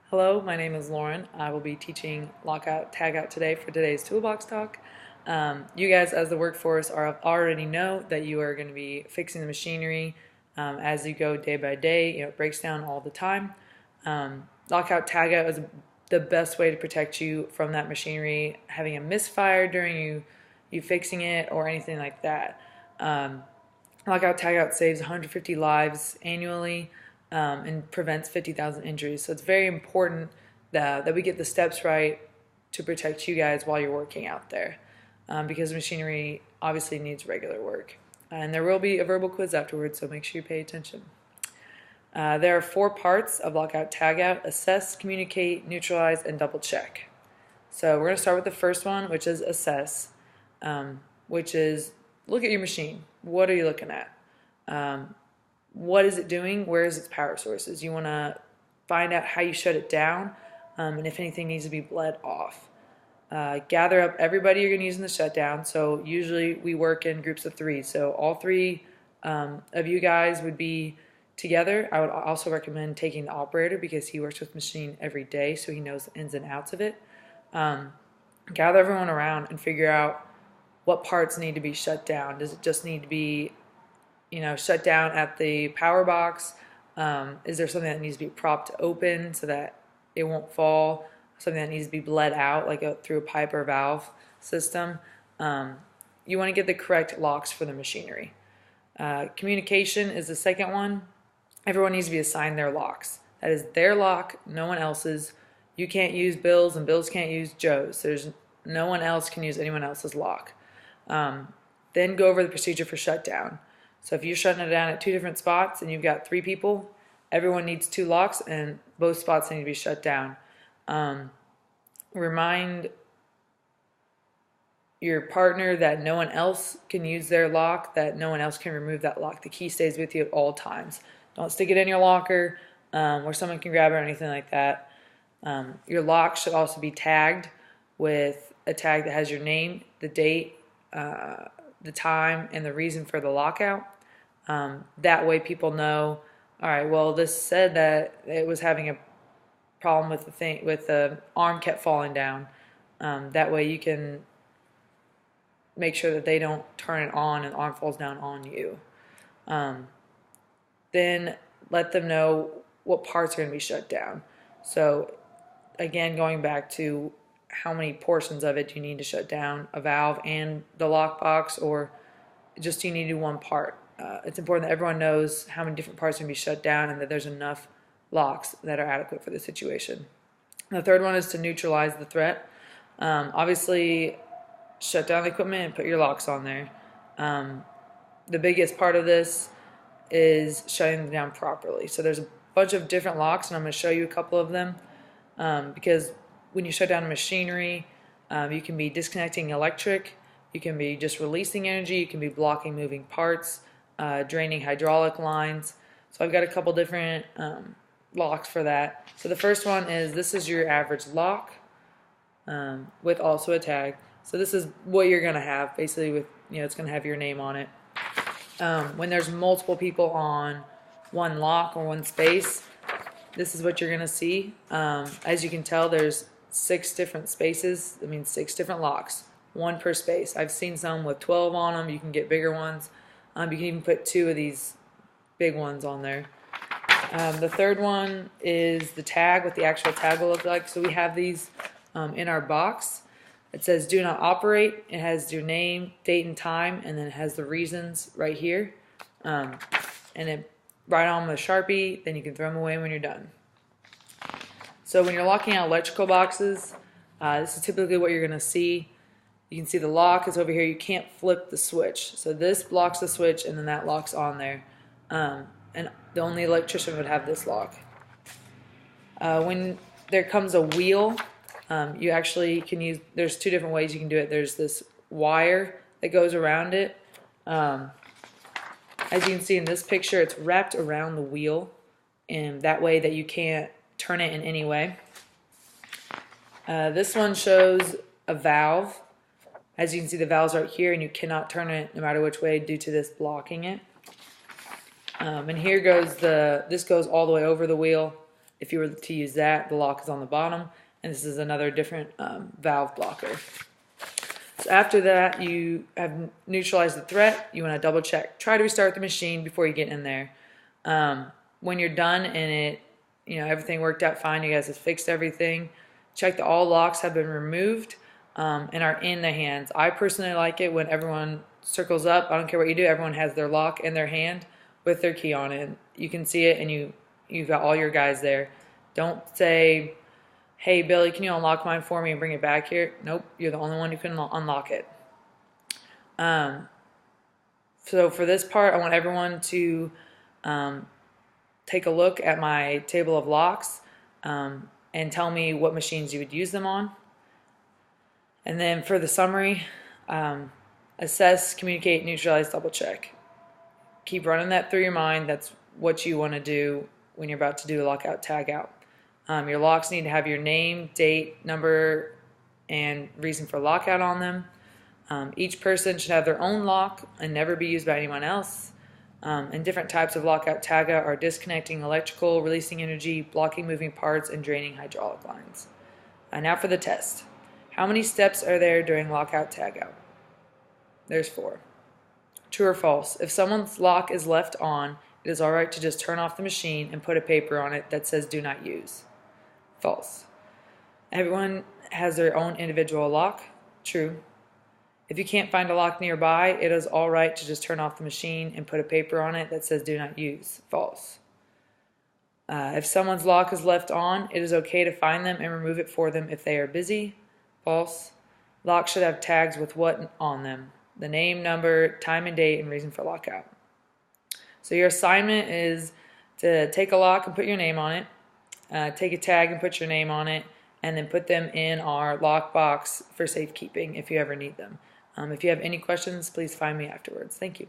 Hello, my name is Lauren. I will be teaching lockout tagout today for today's Toolbox talk. You guys as the workforce already know that you are going to be fixing the machinery as you go day by day. It breaks down all the time. Lockout tagout is the best way to protect you from that machinery having a misfire during you fixing it or anything like that. Lockout tagout saves 150 lives annually. And prevents 50,000 injuries. So it's very important that we get the steps right to protect you guys while you're working out there, because machinery obviously needs regular work. And there will be a verbal quiz afterwards, so make sure you pay attention. There are 4 parts of lockout tagout: assess, communicate, neutralize, and double check. So we're going to start with the first one, which is assess, which is look at your machine. What are you looking at? What is it doing? Where is its power sources? You want to find out how you shut it down, and if anything needs to be bled off. Gather up everybody you're going to use in the shutdown. So usually we work in groups of 3. So all 3 of you guys would be together. I would also recommend taking the operator because he works with the machine every day, so he knows the ins and outs of it. Gather everyone around and figure out what parts need to be shut down. Does it just need to be shut down at the power box? Is there something that needs to be propped open so that it won't fall? Something that needs to be bled out, like through a pipe or valve system? You want to get the correct locks for the machinery. Communication is the second one. Everyone needs to be assigned their locks. That is their lock, no one else's. You can't use Bill's and Bill's can't use Joe's. No one else can use anyone else's lock. Then go over the procedure for shutdown. So if you're shutting it down at 2 different spots and you've got 3 people, everyone needs 2 locks and both spots need to be shut down. Remind your partner that no one else can use their lock, that no one else can remove that lock. The key stays with you at all times. Don't stick it in your locker where someone can grab it or anything like that. Your lock should also be tagged with a tag that has your name, the date, the time, and the reason for the lockout. That way people know, all right, well, this said that it was having a problem with the arm kept falling down. That way you can make sure that they don't turn it on and the arm falls down on you. Then let them know what parts are going to be shut down. So again, going back to how many portions of it you need to shut down, a valve and the lockbox, or just you need to do one part. It's important that everyone knows how many different parts are going to be shut down and that there's enough locks that are adequate for the situation. The third one is to neutralize the threat. Obviously, shut down the equipment and put your locks on there. The biggest part of this is shutting them down properly. So there's a bunch of different locks, and I'm going to show you a couple of them because when you shut down machinery, you can be disconnecting electric, you can be just releasing energy, you can be blocking moving parts, draining hydraulic lines. So I've got a couple different locks for that. So the first one is, this is your average lock with also a tag. So this is what you're going to have, basically with, it's going to have your name on it. When there's multiple people on one lock or one space, this is what you're going to see. As you can tell, there's 6 different spaces. That means 6 different locks, 1 per space. I've seen some with 12 on them. You can get bigger ones. You can even put 2 of these big ones on there. The third one is the tag, what the actual tag will look like. So we have these in our box. It says do not operate. It has your name, date, and time, and then it has the reasons right here. And it right on with a Sharpie, then you can throw them away when you're done. So when you're locking out electrical boxes, this is typically what you're going to see. You can see the lock is over here. You can't flip the switch. So this blocks the switch, and then that locks on there. And the only electrician would have this lock. When there comes a wheel, you actually can use, there's 2 different ways you can do it. There's this wire that goes around it. As you can see in this picture, it's wrapped around the wheel, and that way that you can't turn it in any way. This one shows a valve. As you can see, the valve's right here, and you cannot turn it no matter which way due to this blocking it. And here goes this goes all the way over the wheel. If you were to use that, the lock is on the bottom, and this is another different valve blocker. So after that, you have neutralized the threat. You want to double check. Try to restart the machine before you get in there. When you're done and everything worked out fine, you guys have fixed everything, check that all locks have been removed and are in the hands. I personally like it when everyone circles up. I don't care what you do. Everyone has their lock in their hand with their key on it. You can see it, and you've got all your guys there. Don't say, hey, Billy, can you unlock mine for me and bring it back here? Nope, you're the only one who can unlock it. So for this part, I want everyone to take a look at my table of locks and tell me what machines you would use them on. And then for the summary, assess, communicate, neutralize, double check. Keep running that through your mind. That's what you want to do when you're about to do a lockout tagout. Your locks need to have your name, date, number, and reason for lockout on them. Each person should have their own lock and never be used by anyone else. And different types of lockout tagout are disconnecting electrical, releasing energy, blocking moving parts, and draining hydraulic lines. Now for the test. How many steps are there during lockout tagout? There's 4. True or false? If someone's lock is left on, it is alright to just turn off the machine and put a paper on it that says do not use. False. Everyone has their own individual lock. True. If you can't find a lock nearby, it is alright to just turn off the machine and put a paper on it that says do not use. False. If someone's lock is left on, it is okay to find them and remove it for them if they are busy. False. Locks should have tags with what on them: the name, number, time and date, and reason for lockout. So your assignment is to take a lock and put your name on it, take a tag and put your name on it, and then put them in our lock box for safekeeping if you ever need them. If you have any questions, please find me afterwards. Thank you.